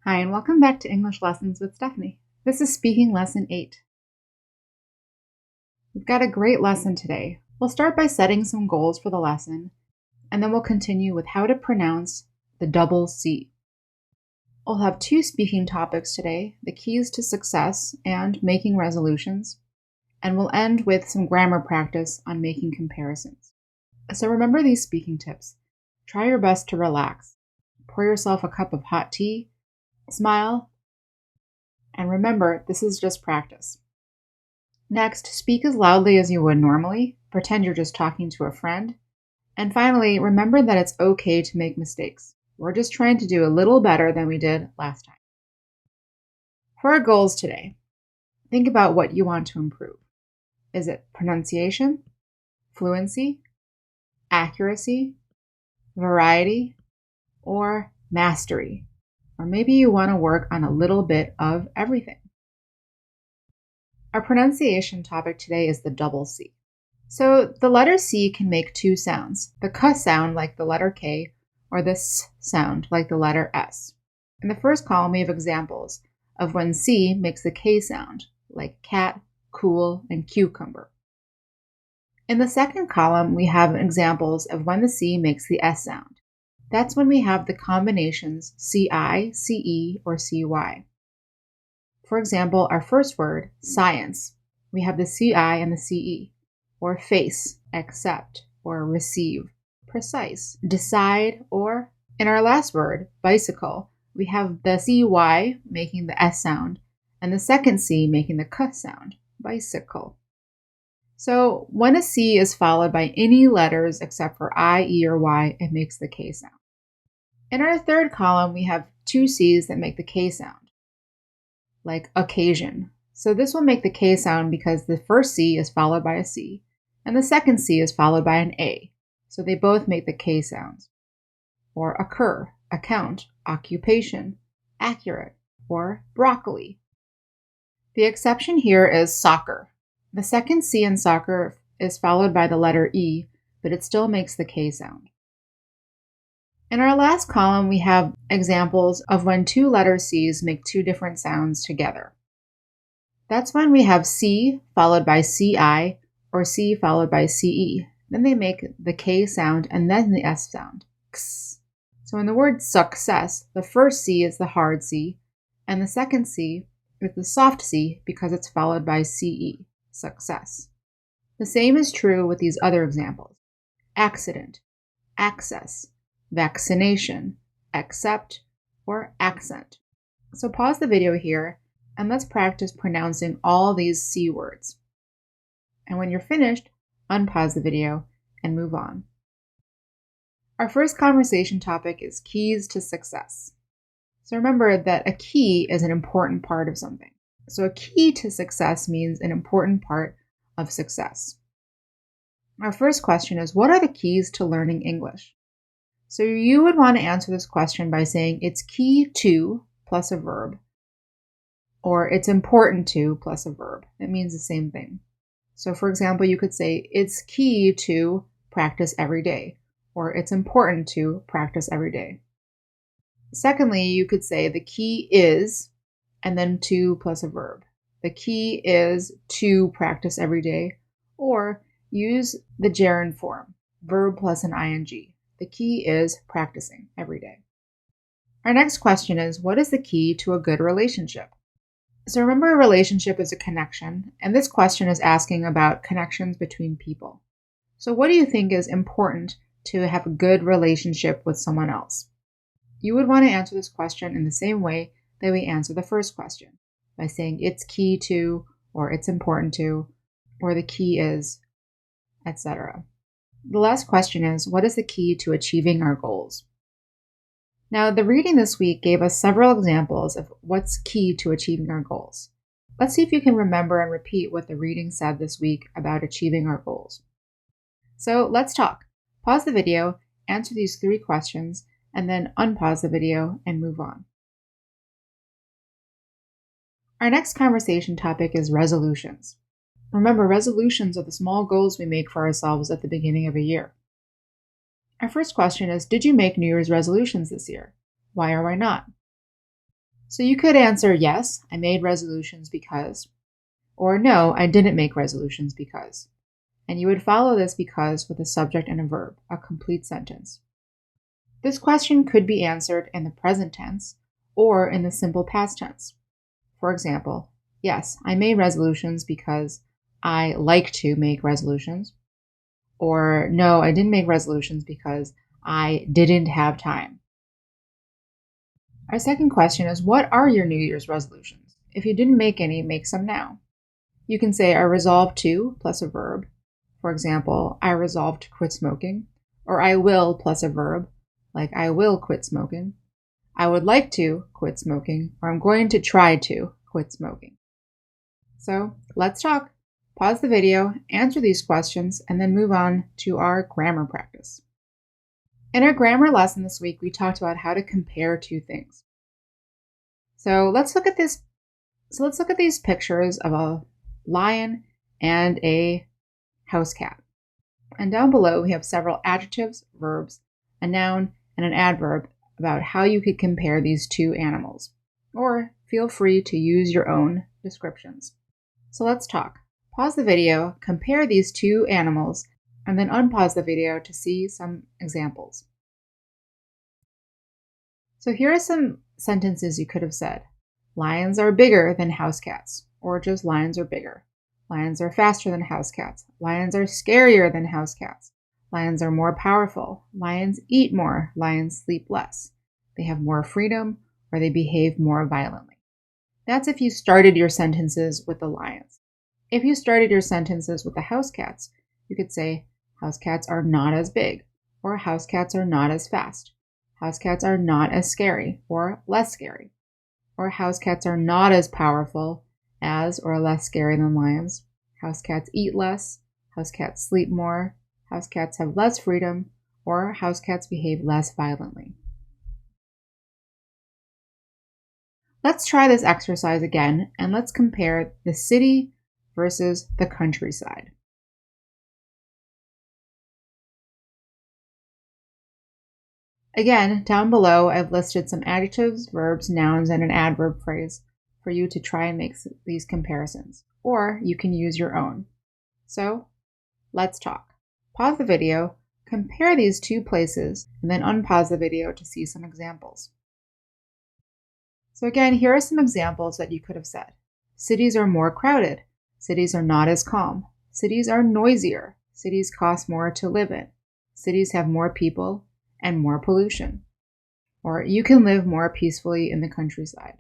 Hi, and welcome back to English Lessons with Stephanie. This is Speaking Lesson 8. We've got a great lesson today. We'll start by setting some goals for the lesson, and then we'll continue with how to pronounce the double C. We'll have two speaking topics today, the keys to success and making resolutions, and we'll end with some grammar practice on making comparisons. So remember these speaking tips. Try your best to relax. Pour yourself a cup of hot tea. Smile, and remember, this is just practice. Next, speak as loudly as you would normally. Pretend you're just talking to a friend. And finally, remember that it's okay to make mistakes. We're just trying to do a little better than we did last time. For our goals today, think about what you want to improve. Is it pronunciation, fluency, accuracy, variety, or mastery? Or maybe you want to work on a little bit of everything. Our pronunciation topic today is the double C. So the letter C can make two sounds, the K sound like the letter K, or the S sound like the letter S. In the first column, we have examples of when C makes the K sound, like cat, cool, and cucumber. In the second column, we have examples of when the C makes the S sound. That's when we have the combinations CI, CE, or CY. For example, our first word, science, we have the CI and the CE, or face, accept, or receive, precise, decide, or, in our last word, bicycle, we have the CY making the S sound, and the second C making the K sound, bicycle. So when a C is followed by any letters except for I, E, or Y, it makes the K sound. In our third column, we have two C's that make the K sound, like occasion. So this will make the K sound because the first C is followed by a C, and the second C is followed by an A. So they both make the K sounds. Or occur, account, occupation, accurate, or broccoli. The exception here is soccer. The second C in soccer is followed by the letter E, but it still makes the K sound. In our last column, we have examples of when two letter C's make two different sounds together. That's when we have C followed by CI or C followed by CE. Then they make the K sound and then the S sound. X. So in the word success, the first C is the hard C, and the second C is the soft C because it's followed by CE, success. The same is true with these other examples. Accident, access, vaccination, accept, or accent. So pause the video here and let's practice pronouncing all these C words. And when you're finished, unpause the video and move on. Our first conversation topic is keys to success. So remember that a key is an important part of something. So a key to success means an important part of success. Our first question is, what are the keys to learning English? So you would want to answer this question by saying it's key to plus a verb, or it's important to plus a verb. It means the same thing. So for example, you could say it's key to practice every day, or it's important to practice every day. Secondly, you could say the key is, and then to plus a verb. The key is to practice every day, or use the gerund form, verb plus an ing. The key is practicing every day. Our next question is, what is the key to a good relationship? So remember, a relationship is a connection, and this question is asking about connections between people. So what do you think is important to have a good relationship with someone else? You would want to answer this question in the same way that we answer the first question, by saying it's key to, or it's important to, or the key is, etc. The last question is, what is the key to achieving our goals? Now, the reading this week gave us several examples of what's key to achieving our goals. Let's see if you can remember and repeat what the reading said this week about achieving our goals. So let's talk. Pause the video, answer these three questions, and then unpause the video and move on. Our next conversation topic is resolutions. Remember, resolutions are the small goals we make for ourselves at the beginning of a year. Our first question is, did you make New Year's resolutions this year? Why or why not? So you could answer, yes, I made resolutions because, or no, I didn't make resolutions because. And you would follow this because with a subject and a verb, a complete sentence. This question could be answered in the present tense or in the simple past tense. For example, yes, I made resolutions because I like to make resolutions. Or no, I didn't make resolutions because I didn't have time. Our second question is, what are your New Year's resolutions? If you didn't make any, make some now. You can say, I resolve to plus a verb. For example, I resolve to quit smoking. Or I will plus a verb, like I will quit smoking. I would like to quit smoking, or I'm going to try to quit smoking. So let's talk. Pause the video, answer these questions, and then move on to our grammar practice. In our grammar lesson this week, we talked about how to compare two things. So let's look at this. So let's look at these pictures of a lion and a house cat. And down below, we have several adjectives, verbs, a noun, and an adverb about how you could compare these two animals. Or feel free to use your own descriptions. So let's talk. Pause the video, compare these two animals, and then unpause the video to see some examples. So here are some sentences you could have said. Lions are bigger than house cats, or just lions are bigger. Lions are faster than house cats. Lions are scarier than house cats. Lions are more powerful. Lions eat more. Lions sleep less. They have more freedom, or they behave more violently. That's if you started your sentences with the lions. If you started your sentences with the house cats, you could say, house cats are not as big, or house cats are not as fast. House cats are not as scary, or less scary. Or house cats are not as powerful as or less scary than lions. House cats eat less. House cats sleep more. House cats have less freedom, or house cats behave less violently. Let's try this exercise again, and let's compare the city versus the countryside. Again, down below, I've listed some adjectives, verbs, nouns, and an adverb phrase for you to try and make these comparisons, or you can use your own. So, let's talk. Pause the video, compare these two places, and then unpause the video to see some examples. So again, here are some examples that you could have said. Cities are more crowded. Cities are not as calm. Cities are noisier. Cities cost more to live in. Cities have more people and more pollution. Or you can live more peacefully in the countryside.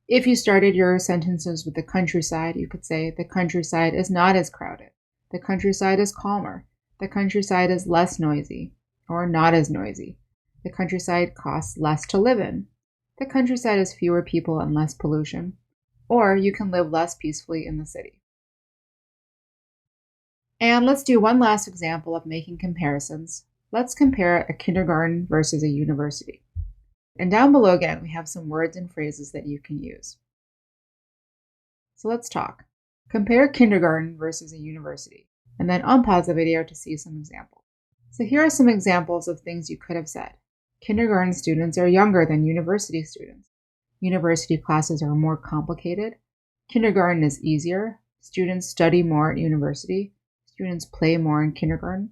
If you started your sentences with the countryside, you could say the countryside is not as crowded. The countryside is calmer. The countryside is less noisy or not as noisy. The countryside costs less to live in. The countryside has fewer people and less pollution. Or you can live less peacefully in the city. And let's do one last example of making comparisons. Let's compare a kindergarten versus a university. And down below again, we have some words and phrases that you can use. So let's talk. Compare kindergarten versus a university, and then unpause the video to see some examples. So here are some examples of things you could have said. Kindergarten students are younger than university students. University classes are more complicated. Kindergarten is easier. Students study more at university. Students play more in kindergarten.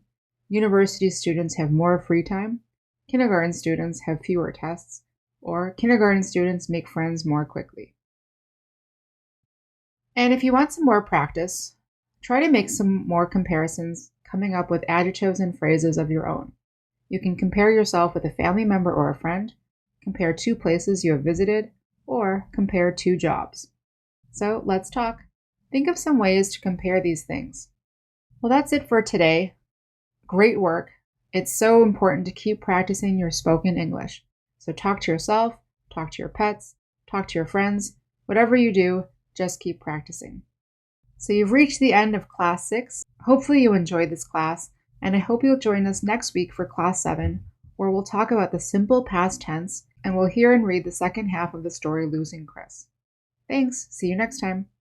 University students have more free time. Kindergarten students have fewer tests. Or kindergarten students make friends more quickly. And if you want some more practice, try to make some more comparisons, coming up with adjectives and phrases of your own. You can compare yourself with a family member or a friend, compare two places you have visited, or compare two jobs. So let's talk. Think of some ways to compare these things. Well, that's it for today. Great work. It's so important to keep practicing your spoken English. So talk to yourself, talk to your pets, talk to your friends. Whatever you do, just keep practicing. So you've reached the end of Class 6. Hopefully you enjoyed this class, and I hope you'll join us next week for Class 7, where we'll talk about the simple past tense, and we'll hear and read the second half of the story Losing Chris. Thanks. See you next time.